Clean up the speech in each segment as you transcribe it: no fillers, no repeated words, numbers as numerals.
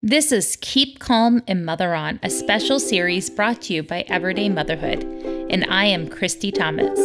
This is Keep Calm and Mother On, a special series brought to you by Everyday Motherhood, and I am Kristine Thomas.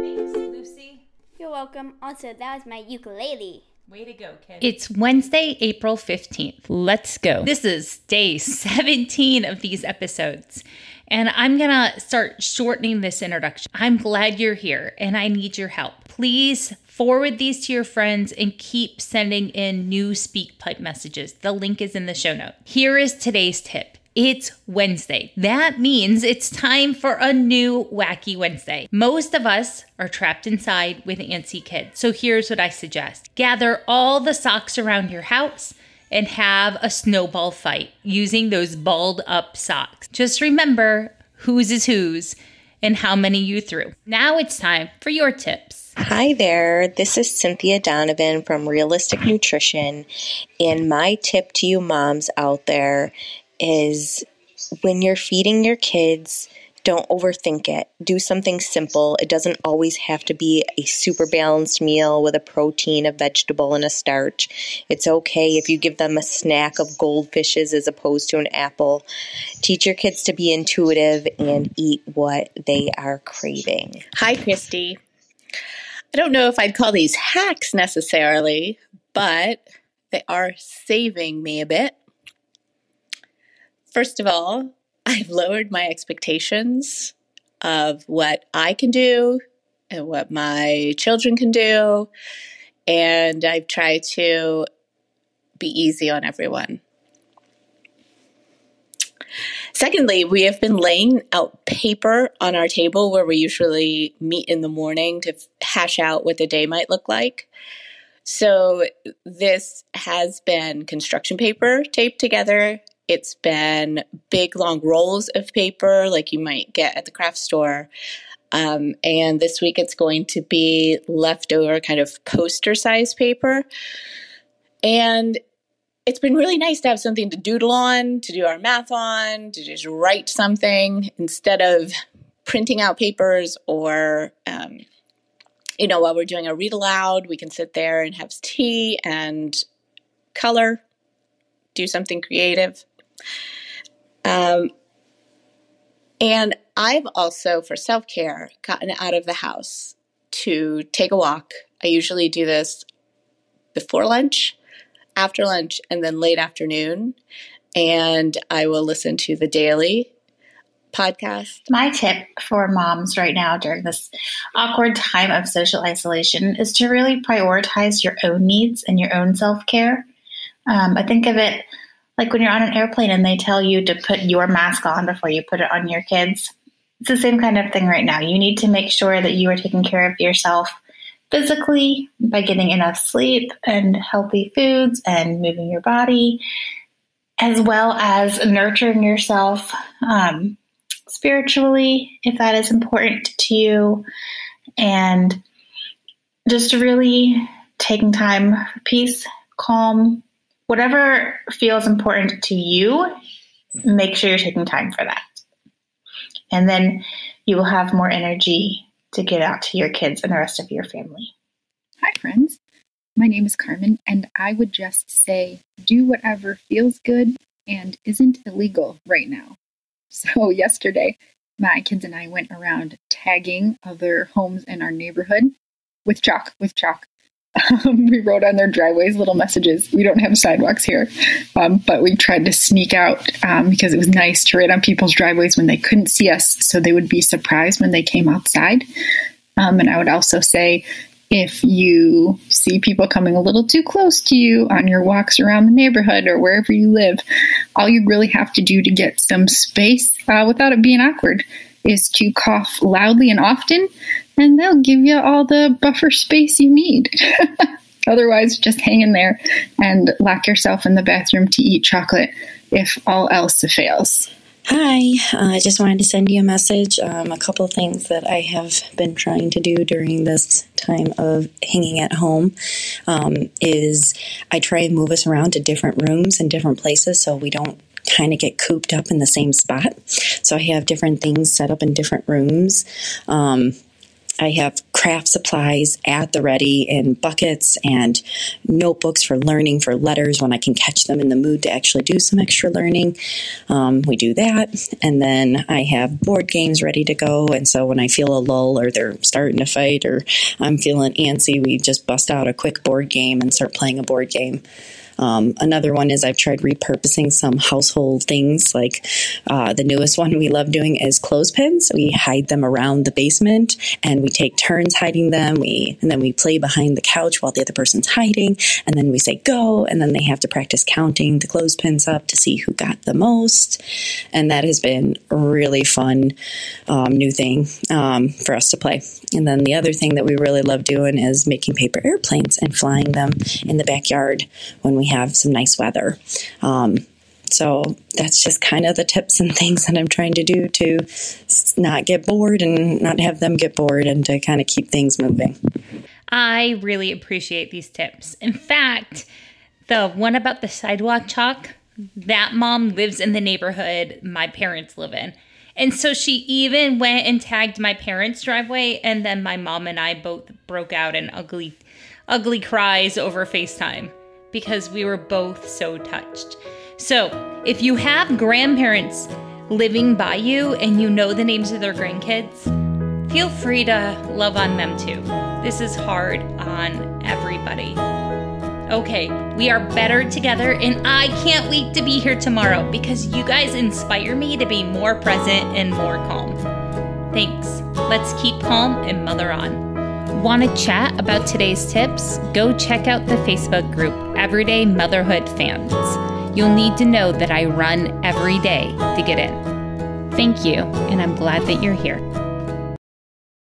Thanks, Lucy. You're welcome. Also, that was my ukulele. Way to go, kid. It's Wednesday, April 15th. Let's go. This is day 17 of these episodes, and I'm going to start shortening this introduction. I'm glad you're here, and I need your help. Please forward these to your friends and keep sending in new SpeakPipe messages. The link is in the show note. Here is today's tip. It's Wednesday. That means it's time for a new Wacky Wednesday. Most of us are trapped inside with antsy kids. So here's what I suggest. Gather all the socks around your house and have a snowball fight using those balled up socks. Just remember whose is whose and how many you threw. Now it's time for your tips. Hi there, this is Cynthia Donovan from Realistic Nutrition, and my tip to you moms out there is when you're feeding your kids, don't overthink it. Do something simple. It doesn't always have to be a super balanced meal with a protein, a vegetable, and a starch. It's okay if you give them a snack of goldfishes as opposed to an apple. Teach your kids to be intuitive and eat what they are craving. Hi, Christy. I don't know if I'd call these hacks necessarily, but they are saving me a bit. First of all, I've lowered my expectations of what I can do and what my children can do, and I've tried to be easy on everyone. Secondly, we have been laying out paper on our table where we usually meet in the morning to hash out what the day might look like. So this has been construction paper taped together. It's been big, long rolls of paper like you might get at the craft store. And this week it's going to be leftover kind of poster-sized paper. And it's been really nice to have something to doodle on, to do our math on, to just write something instead of printing out papers or, while we're doing a read aloud, we can sit there and have tea and color, do something creative. And I've also, for self-care, gotten out of the house to take a walk. I usually do this before lunch, after lunch, and then late afternoon. And I will listen to the daily podcast. My tip for moms right now during this awkward time of social isolation is to really prioritize your own needs and your own self-care. I think of it like when you're on an airplane and they tell you to put your mask on before you put it on your kids. It's the same kind of thing right now. You need to make sure that you are taking care of yourself physically by getting enough sleep and healthy foods and moving your body, as well as nurturing yourself spiritually, if that is important to you, and just really taking time for peace, calm, whatever feels important to you, make sure you're taking time for that. And then you will have more energy to get out to your kids and the rest of your family. Hi, friends. My name is Carmen, and I would just say do whatever feels good and isn't illegal right now. So yesterday, my kids and I went around tagging other homes in our neighborhood with chalk. We wrote on their driveways little messages. We don't have sidewalks here, but we tried to sneak out because it was nice to write on people's driveways when they couldn't see us, so they would be surprised when they came outside. And I would also say, if you see people coming a little too close to you on your walks around the neighborhood or wherever you live, all you really have to do to get some space without it being awkward is to cough loudly and often, and they'll give you all the buffer space you need. Otherwise, just hang in there and lock yourself in the bathroom to eat chocolate if all else fails. Hi, I just wanted to send you a message. A couple of things that I have been trying to do during this time of hanging at home is I try and move us around to different rooms and different places so we don't kind of get cooped up in the same spot. So I have different things set up in different rooms. I have craft supplies at the ready in buckets and notebooks for learning for letters when I can catch them in the mood to actually do some extra learning. We do that. And then I have board games ready to go. And so when I feel a lull or they're starting to fight or I'm feeling antsy, we just bust out a quick board game and start playing a board game. Another one is I've tried repurposing some household things, like the newest one we love doing is clothespins. We hide them around the basement and we take turns hiding them. And then we play behind the couch while the other person's hiding. And then we say go, and then they have to practice counting the clothespins up to see who got the most. And that has been a really fun new thing for us to play. And then the other thing that we really love doing is making paper airplanes and flying them in the backyard when we have some nice weather. So that's just kind of the tips and things that I'm trying to do to not get bored and not have them get bored and to kind of keep things moving. I really appreciate these tips. In fact, the one about the sidewalk chalk, that mom lives in the neighborhood my parents live in. And so she even went and tagged my parents' driveway, and then my mom and I both broke out in ugly cries over FaceTime because we were both so touched. So if you have grandparents living by you and you know the names of their grandkids, feel free to love on them too. This is hard on everybody. Okay, we are better together, and I can't wait to be here tomorrow because you guys inspire me to be more present and more calm. Thanks. Let's keep calm and mother on. Want to chat about today's tips? Go check out the Facebook group, Everyday Motherhood Fans. You'll need to know that I run every day to get in. Thank you, and I'm glad that you're here.